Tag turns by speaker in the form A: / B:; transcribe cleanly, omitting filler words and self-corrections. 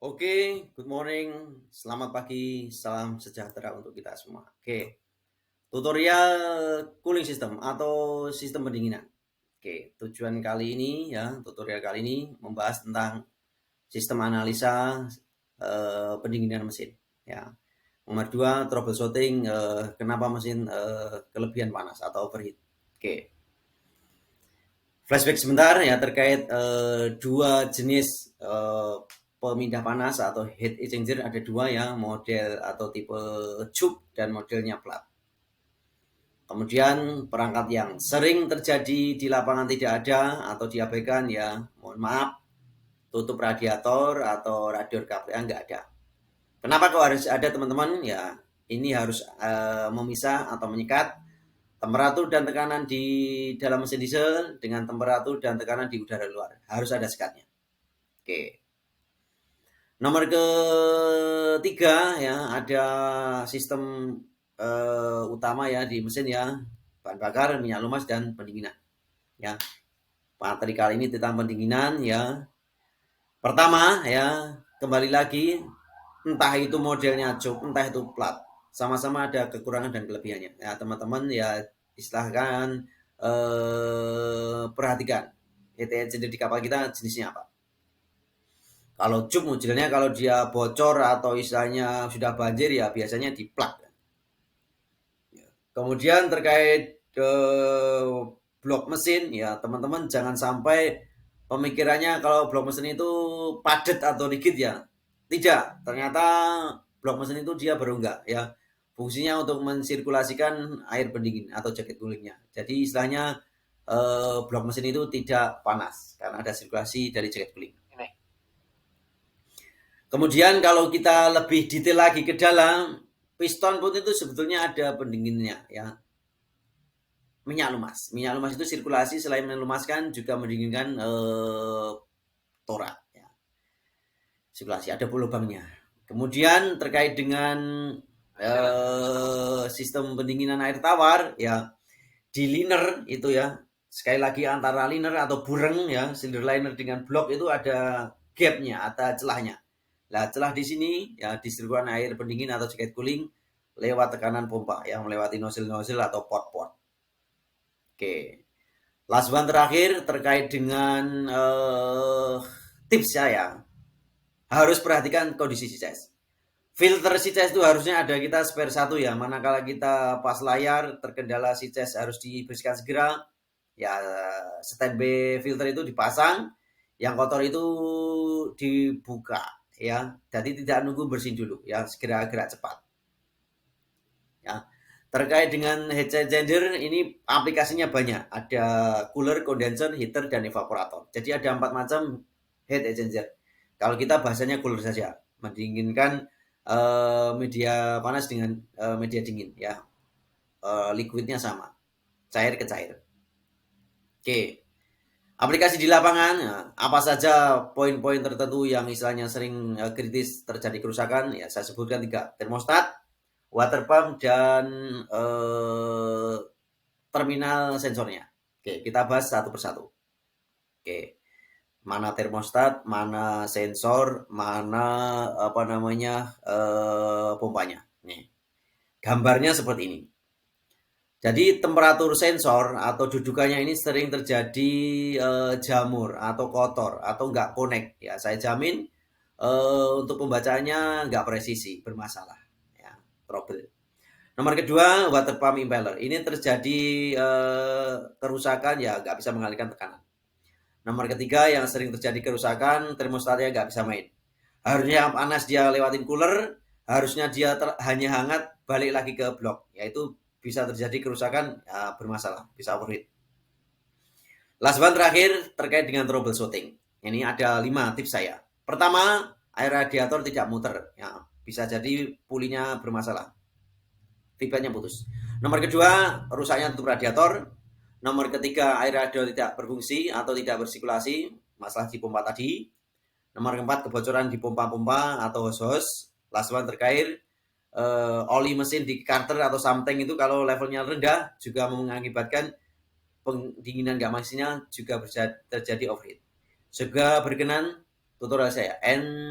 A: Oke, good morning, selamat pagi, salam sejahtera untuk kita semua. Oke, tutorial cooling system atau sistem pendinginan. Oke, tujuan kali ini ya, tutorial kali ini membahas tentang sistem analisa pendinginan mesin. Ya, nomor dua, troubleshooting kenapa mesin kelebihan panas atau overheat. Oke, flashback sebentar ya terkait dua jenis pemindah panas atau heat exchanger, ada dua ya, model atau tipe tube dan modelnya plat. Kemudian perangkat yang sering terjadi di lapangan tidak ada atau diabaikan ya, mohon maaf, tutup radiator atau radiator KPA nggak ada. Kenapa kok harus ada teman-teman? Ya ini harus memisah atau menyekat temperatur dan tekanan di dalam mesin diesel dengan temperatur dan tekanan di udara luar. Harus ada sekatnya. Oke. Nomor ketiga ya, ada sistem utama ya di mesin ya, bahan bakar, minyak lumas, dan pendinginan. Ya, materi kali ini tentang pendinginan ya. Pertama ya, kembali lagi, entah itu modelnya cup, entah itu plat, sama-sama ada kekurangan dan kelebihannya. Ya, teman-teman ya istilahkan perhatikan heat exchanger di kapal kita jenisnya apa. Kalau cup modelnya kalau dia bocor atau istilahnya sudah banjir ya biasanya di plug. Kemudian terkait blok mesin ya teman-teman jangan sampai pemikirannya kalau blok mesin itu padat atau rigid ya. Tidak, ternyata blok mesin itu dia berunggah ya. Fungsinya untuk mensirkulasikan air pendingin atau jaket coolingnya. Jadi istilahnya blok mesin itu tidak panas karena ada sirkulasi dari jaket cooling. Kemudian kalau kita lebih detail lagi ke dalam, piston pun itu sebetulnya ada pendinginnya ya. Minyak lumas. Minyak lumas itu sirkulasi selain melumaskan juga mendinginkan torak ya. Sirkulasi ada lubangnya. Kemudian terkait dengan sistem pendinginan air tawar ya, di liner itu ya, sekali lagi antara liner atau bureng ya, cylinder liner dengan blok itu ada gapnya, ada celahnya. Nah, celah di sini ya distribusikan air pendingin atau jaket cooling lewat tekanan pompa yang melewati nozzle-nozzle atau pot-pot. Oke. Last one terakhir terkait dengan tips saya. Harus perhatikan kondisi sices. Filter sices itu harusnya ada kita spare satu ya. Manakala kita pas layar terkendala sices harus dibersihkan segera. Ya standby filter itu dipasang. Yang kotor itu dibuka ya, jadi tidak nunggu bersin dulu ya, segera gerak cepat ya. Terkait dengan heat exchanger ini aplikasinya banyak, ada cooler, condenser, heater, dan evaporator. Jadi ada 4 macam heat exchanger. Kalau kita bahasanya cooler saja, mendinginkan media panas dengan media dingin ya, liquidnya sama, cair ke cair. Oke. Aplikasi di lapangan, apa saja poin-poin tertentu yang istilahnya sering kritis terjadi kerusakan, ya saya sebutkan 3. Termostat, water pump, dan terminal sensornya. Oke, kita bahas satu persatu. Oke, mana termostat, mana sensor, mana pompanya. Nih, gambarnya seperti ini. Jadi temperatur sensor atau dudukannya ini sering terjadi jamur atau kotor atau nggak connect ya. Saya jamin untuk pembacaannya nggak presisi, bermasalah ya, trouble. Nomor kedua, water pump impeller. Ini terjadi kerusakan ya nggak bisa mengalihkan tekanan. Nomor ketiga yang sering terjadi kerusakan, termostatnya nggak bisa main. Harusnya panas dia lewatin cooler, harusnya dia hanya hangat balik lagi ke blok, yaitu bisa terjadi kerusakan ya, bermasalah, bisa overheat. Last one terakhir terkait dengan troubleshooting. Ini ada 5 tips saya. Pertama, air radiator tidak muter, ya, bisa jadi pulinya bermasalah, feedbacknya putus. Nomor kedua, rusaknya tutup radiator. Nomor ketiga, air radiator tidak berfungsi atau tidak bersirkulasi, masalah di pompa tadi. Nomor keempat, kebocoran di pompa-pompa atau hose-hose. Last one terkait oli mesin di carter atau something itu kalau levelnya rendah juga mengakibatkan pendinginan gas mesinnya juga terjadi overheat. Semoga berkenan tutorial saya.